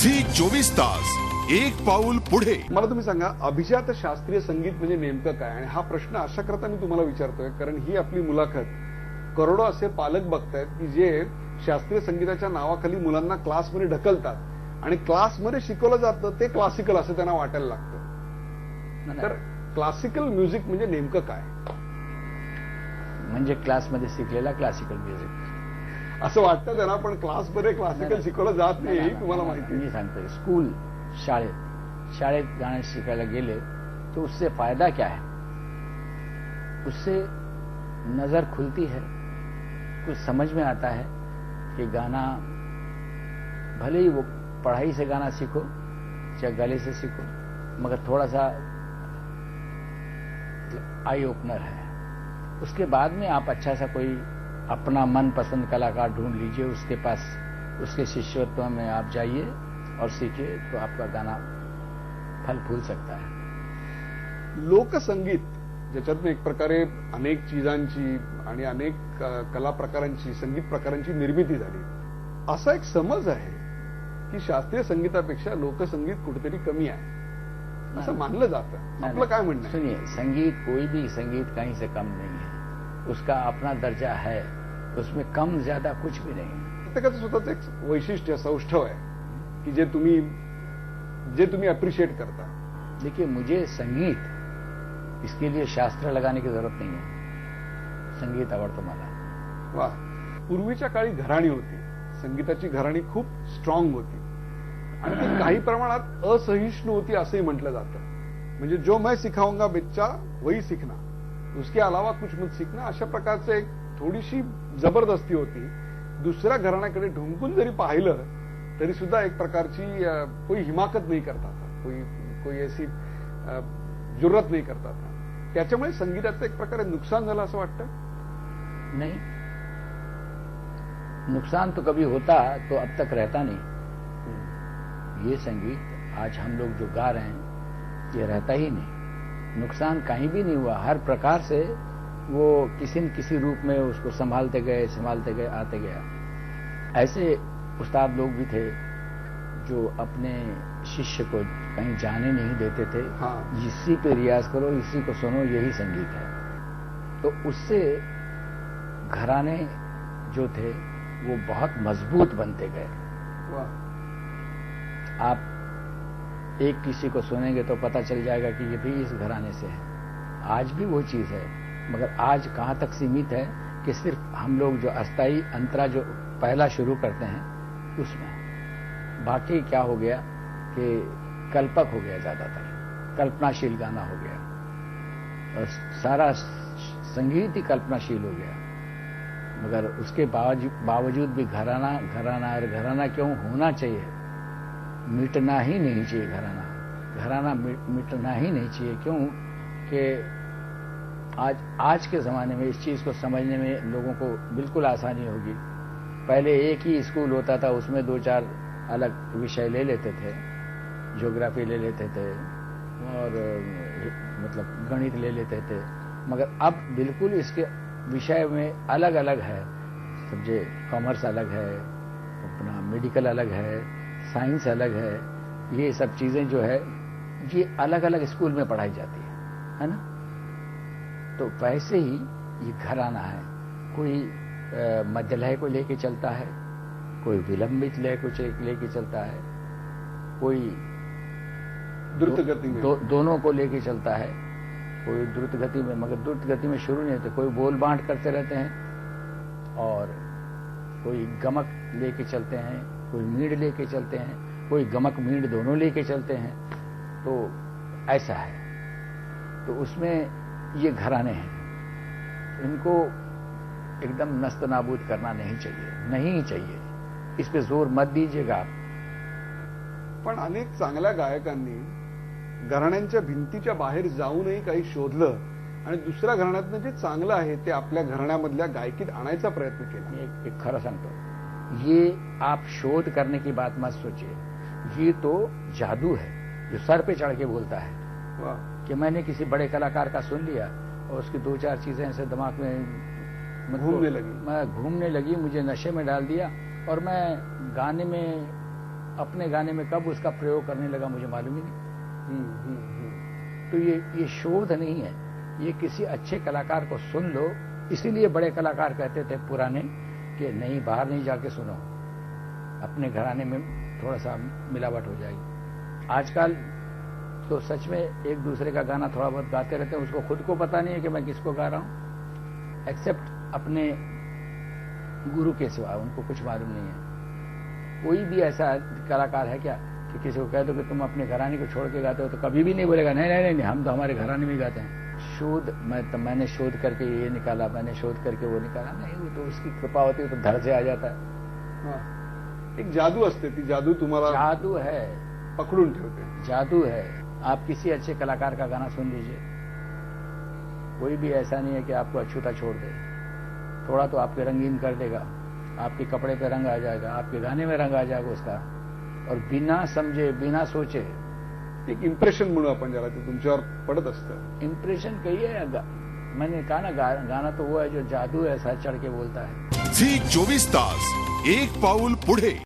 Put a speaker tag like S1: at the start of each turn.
S1: झी 24 तास एक पाऊल पुढे.
S2: मला तुम्ही सांगा, अभिजात शास्त्रीय संगीत म्हणजे नेमकं काय? आणि हा प्रश्न अशा करता मी तुम्हाला विचारतोय कारण ही आपली मुलाखत करोडो असे पालक बघतायत की जे शास्त्रीय संगीताच्या नावाखाली मुलांना क्लासमध्ये ढकलतात आणि क्लासमध्ये शिकवलं जातं ते क्लासिकल असं त्यांना वाटायला लागतं. तर क्लासिकल म्युझिक म्हणजे नेमकं काय?
S3: म्हणजे क्लासमध्ये शिकलेला क्लासिकल म्युझिक
S2: असं वाटतं त्यांना, पण क्लासमध्ये क्लासिकल शिकवलं जात नाही हे तुम्हाला माहिती.
S3: मी सांगतो, स्कूल शाळेत गाणं शिकायला गेले तो उससे फायदा क्या है? उससे नजर खुलती है, कुछ समझ में आता है कि गाना भले ही वो पढ़ाई से गाना सीखो चाहे गले से सीखो, मगर थोड़ा सा आई ओपनर है. उसके बाद में आप अच्छा सा कोई अपना मनपसंद कलाकार ढूंढ लीजिए, उसके पास उसके शिष्यत्व में आप जाइए और सीखिए, तो आपका गाना फल फूल सकता है.
S2: लोकसंगीत ज्याच्यातून एक प्रकारे अनेक चीजांची आणि अनेक कला प्रकारांची, संगीत प्रकारांची निर्मिती झाली, असा एक समज आहे की शास्त्रीय संगीतापेक्षा लोकसंगीत कुठेतरी कमी आहे असं मानलं जातं. आपलं काय म्हणणं आहे?
S3: सुनिए, संगीत कोई भी संगीत कहीं से कम नहीं है, उसका अपना दर्जा है, उसमें कम ज्यादा कुछ भी नहीं है.
S2: प्रत्येकाचं स्वतःच एक वैशिष्ट्य, सौष्ठव आहे की जे तुम्ही अप्रिशिएट करता.
S3: देखिए, मुझे संगीत इसके लिए शास्त्र लगाने की जरूरत नहीं है, संगीत आवडतं मला.
S2: वा. पूर्वीच्या काळी घराणी होती, संगीताची घराणी खूप स्ट्रॉंग होती आणि ती काही प्रमाणात असहिष्णू होती असंही म्हटलं जातं. म्हणजे जो मैं सिखाऊंगा बच्चा वही सीखना, उसके अलावा कुछ मत सीखना, अशा प्रकारचं एक थोडीशी जबरदस्ती होती. दुसऱ्या घराण्याकडे ढुंकून जरी पाहिलं तरी सुद्धा एक प्रकारची कोई हिमाकत नाही करता था, कोई ऐसी जुर्रत नहीं करता था. त्याच्यामुळे संगीताचं एक प्रकारे नुकसान झालं असं वाटतं?
S3: नहीं, नुकसान तो कभी होता तो अब तक रहता नहीं. ये संगीत आज हम लोग जो गा रहे हैं ये रहता ही नहीं, नुकसान कहीं भी नहीं हुआ. हर प्रकार से वो किसी न किसी रूप में उसको संभालते गए आते गया. ऐसे उस्ताद लोग भी थे जो अपने शिष्य को कहीं जाने नहीं देते थे.
S2: हाँ.
S3: इसी पे रियाज करो, इसी को सुनो, यही संगीत है. तो उससे घराने जो थे वो बहुत मजबूत बनते गए. आप एक किसी को सुनेंगे तो पता चल जाएगा कि ये भी इस घराने से है. आज भी वो चीज है, मगर आज कहां तक सीमित है कि सिर्फ हम लोग जो अस्थाई अंतरा जो पहला शुरू करते हैं उसमें. बाकी क्या हो गया कि कल्पक हो गया, ज्यादातर कल्पनाशील गाना हो गया और सारा संगीत ही कल्पनाशील हो गया. मगर उसके बावजूद भी घराना क्यों होना चाहिए, मिटना ही नहीं चाहिए. घराना मिटना ही नहीं चाहिए. क्यों कि आज के जमाने में इस चीज को समझने में लोगों को बिल्कुल आसानी होगी. पहले एक ही स्कूल होता था, उसमें 2-4 अलग विषय ले लेते थे, ज्योग्राफी ले लेते थे और मतलब गणित ले लेते थे. मगर अब बिल्कुल इसके विषय में अलग अलग है. समझे, कॉमर्स अलग है, अपना मेडिकल अलग है, साइंस अलग है. ये सब चीजें जो है ये अलग अलग स्कूल में पढ़ाई जाती है ना. तो वैसे ही ये घराना है. कोई मध्य लय को लेके चलता है, कोई विलंबित लय को लेके चलता है, कोई
S2: द्रुत गति में
S3: दोनों को लेके चलता है. कोई द्रुत गति में, मगर द्रुत गति में शुरू नहीं होते. कोई बोल बांट करते रहते हैं और कोई गमक लेके चलते हैं, कोई मींड लेके चलते हैं, कोई गमक मींड दोनों लेके चलते हैं. तो ऐसा है. तो उसमें ये घराने हैं, इनको एकदम नस्त नाबूद करना नहीं चाहिए. इस पे जोर मत दीजिएगा आप.
S2: पण अनेक चांगल्या गायकांनी घराण्यांच्या भिंतीच्या बाहेर जाऊनही काही शोधलं आणि दुसऱ्या घराण्यातनं जे चांगलं आहे ते आपल्या घराण्यामधल्या गायकीत आणायचा प्रयत्न केला.
S3: एक खरं सांगतो, ये आप शोध करने की बात मत सोचिए. ये तो जादू है जो सर पे चढ़ के बोलता है.
S2: वाह.
S3: कि मैंने किसी बड़े कलाकार का सुन लिया और उसकी 2-4 चीजें ऐसे दिमाग में
S2: घूमने लगी,
S3: मुझे नशे में डाल दिया और मैं गाने में अपने गाने में कब उसका प्रयोग करने लगा मुझे मालूम ही नहीं। तो ये शोध नहीं है, ये किसी अच्छे कलाकार को सुन लो। इसीलिए बड़े कलाकार कहते थे पुराने कि नहीं, बाहर नहीं जाके सुनो, अपने घराने में थोड़ा सा मिलावट हो जाएगी। आजकल तो सच में एक दूसरे का गाना थोड़ा बहुत गाते रहते हैं, उसको खुद को पता नहीं है कि मैं किसको गा रहा हूं, एक्सेप्ट अपने गुरु के सिवा उनको कुछ मालूम नहीं है। कोई भी ऐसा कलाकार है क्या कि किसी को कह दो कि तुम अपने घराने को छोड़ के गाते हो, तो कभी भी नहीं बोलेगा नहीं नहीं नहीं, हम तो हमारे घराने में ही गाते हैं। शोध मैंने शोध करके ये निकाला, मैंने शोध करके वो निकाला, नहीं, वो तो उसकी कृपा होती है, तो धड़ से आ जाता है।
S2: हाँ। एक जादू असते, ती जादू तुम्हाला
S3: जादू है,
S2: पकडून ठेवते,
S3: जादू है। आप किसी अच्छे कलाकार का गाना सुन लीजिए, कोई भी ऐसा नहीं है कि आपको अछूता छोड़ दे, थोड़ा तो आपके रंगीन कर देगा, आपके कपड़े पे रंग आ जाएगा, आपके गाने में रंग आ जाएगा उसका, और बिना समझे बिना सोचे
S2: एक इम्प्रेशन म्हणून आपण ज्याला ते तुमच्यावर पडत असतं।
S3: इम्प्रेशन कही है, मैंने कहा ना, गाना तो वो है जो जादू है, सर चढ़ के बोलता है।
S1: झी 24 तास, एक पाऊल पुढे।